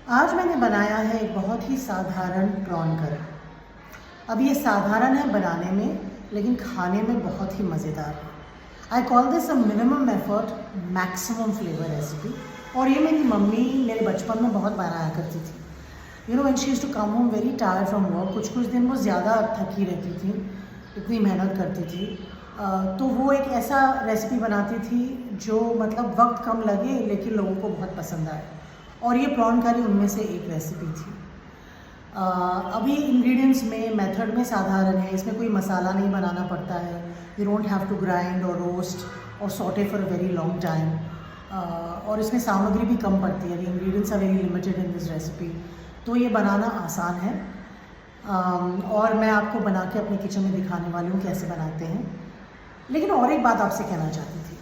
आज मैंने बनाया है एक बहुत ही साधारण प्रॉन करी। अब ये साधारण है बनाने में, लेकिन खाने में बहुत ही मज़ेदार है। I call this a minimum effort maximum flavour recipe. और ये मेरी मम्मी मेरे बचपन में बहुत बनाया करती थी। You know when she used to come home very tired from work, कुछ दिन वो ज़्यादा थकी रहती थी, इतनी मेहनत करती थी, तो वो एक ऐसा रेसिपी बनाती थी जो मतलब वक्त कम लगे लेकिन लोगों को बहुत पसंद आए। और ये प्रॉन करी उनमें से एक रेसिपी थी। अभी इंग्रेडिएंट्स में मेथड में साधारण है, इसमें कोई मसाला नहीं बनाना पड़ता है। You don't have to grind और रोस्ट और sauté for a very long time. और इसमें सामग्री भी कम पड़ती है, ingredients are very limited in this recipe, तो ये बनाना आसान है। और मैं आपको बना के अपने किचन में दिखाने वाली हूँ कैसे बनाते हैं। लेकिन और एक बात आपसे कहना चाहती थी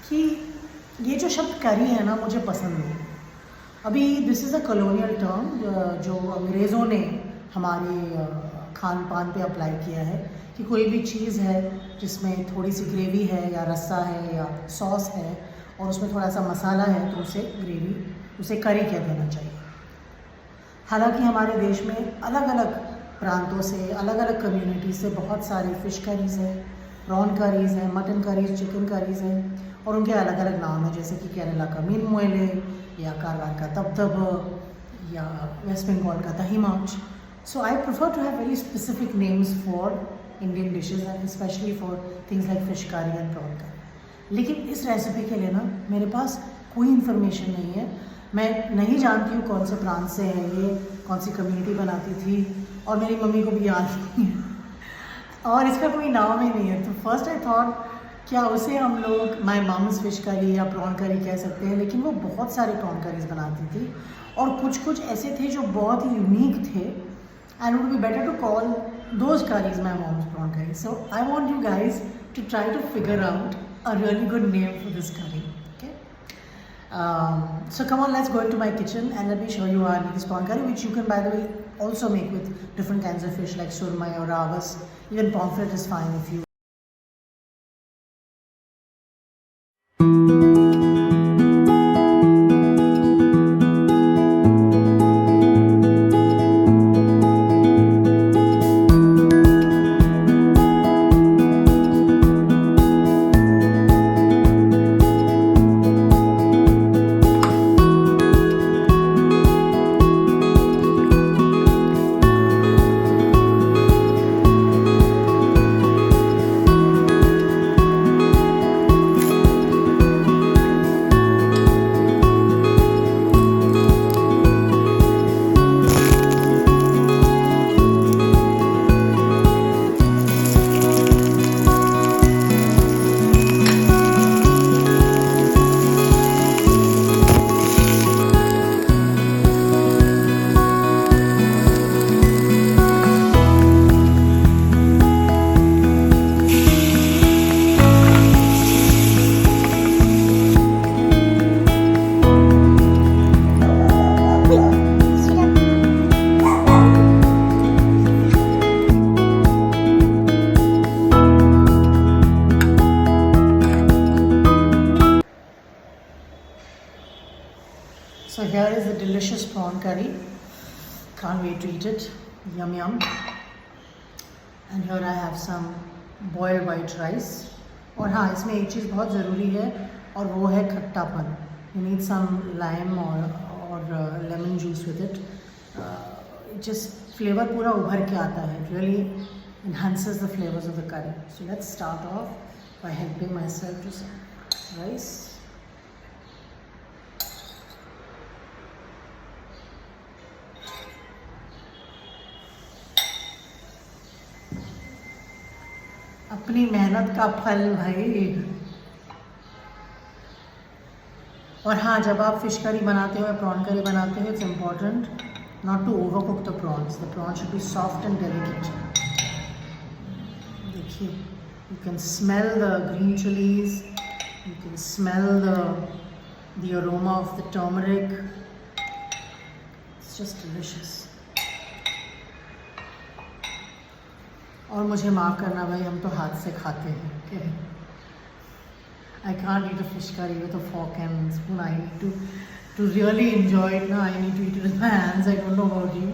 कि ये जो शब्द करी है ना, मुझे पसंद नहीं। अभी this is a colonial term जो अंग्रेज़ों ने हमारे खान पान पे अप्लाई किया है कि कोई भी चीज़ है जिसमें थोड़ी सी ग्रेवी है या रस्सा है या सॉस है और उसमें थोड़ा सा मसाला है, तो उसे करी कह देना चाहिए। हालांकि हमारे देश में अलग अलग प्रांतों से, अलग अलग कम्युनिटी से बहुत सारी फ़िश करीज़ है, प्रॉन करीज़ है, मटन करीज़, चिकन करीज़ हैं, और उनके अलग अलग नाम हैं, जैसे कि केरला का मीन मोएले या कारवार का तब या वेस्ट बंगाल का दही मार्च। So I prefer to have very specific names for Indian dishes and specially for things like fish curry and prawn curry. लेकिन इस रेसिपी के लिए ना मेरे पास कोई इन्फॉर्मेशन नहीं है। मैं नहीं जानती हूँ कौन से प्रांत से है ये, कौन सी कम्युनिटी बनाती थी, और मेरी मम्मी को भी याद नहीं है और इसका कोई नाम ही नहीं है। तो फर्स्ट आई थॉट क्या उसे हम लोग माई मम्स फिश करी या प्रॉन करी कह सकते हैं, लेकिन वो बहुत सारे प्रॉन करीज बनाती थी और कुछ ऐसे थे जो बहुत ही यूनिक थे, and would be better to call those curries my mom's prawn curry. So I want you guys to try to figure out a really good name for this curry. So come on, let's go into my kitchen and let me show you our this prawn curry, which you can by the way also make with different kinds of fish like surmai or ravas. Even pomfret is fine if you. So here is the delicious prawn curry. Can't wait to eat it. Yum yum. And here I have some boiled white rice. और हाँ, इसमें एक चीज़ बहुत ज़रूरी है और वो है खट्टापन. You need some lime or lemon juice with it. Just flavor पूरा उभर के आता है. It really enhances the flavors of the curry. So let's start off by helping myself to some rice. अपनी मेहनत का फल भाई। और हाँ, जब आप फिश करी बनाते हो या प्रॉन करी बनाते हो, it's important not to overcook the prawns. The prawn should be soft and delicate. देखिए, you can smell the green chillies, you can smell the aroma of the turmeric. It's just delicious. और मुझे माफ़ करना भाई, हम तो हाथ से खाते हैं। I can't eat a fish curry with a fork and spoon. I need to To really enjoy it, now I need to eat it with my hands. I don't know about you.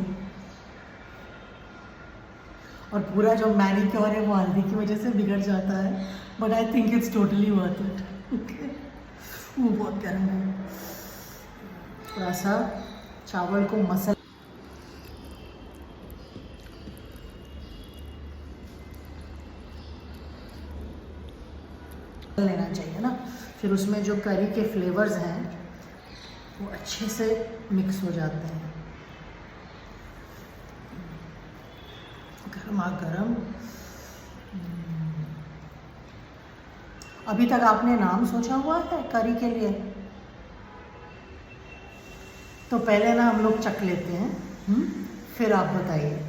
और पूरा जो manicure है वो हल्दी की वजह से बिगड़ जाता है, but I think it's totally worth it. वो बहुत गर्म है। थोड़ा सा चावल को मसल लेना चाहिए ना, फिर उसमें जो करी के फ्लेवर्स हैं वो अच्छे से मिक्स हो जाते हैं। गर्मा गर्म। अभी तक आपने नाम सोचा हुआ है करी के लिए? तो पहले ना हम लोग चख लेते हैं, फिर आप बताइए।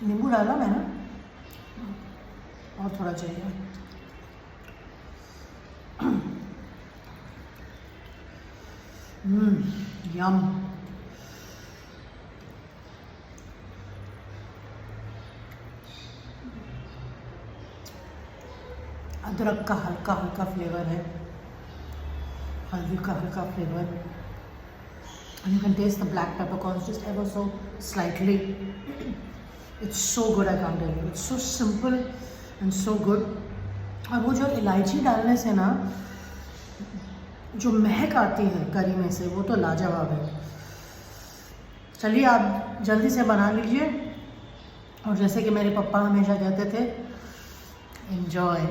नींबू डाला मैंने, और थोड़ा चाहिए। यम। अदरक का हल्का हल्का फ्लेवर है, हल्दी का हल्का flavour, and you can taste the black peppercorns just ever so slightly. It's so good, I can't tell you. It's so simple and so good. और वो जो इलायची डालने से ना जो महक आती है करी में से, वो तो लाजवाब है। चलिए आप जल्दी से बना लीजिए, और जैसे कि मेरे पापा हमेशा कहते थे, enjoy.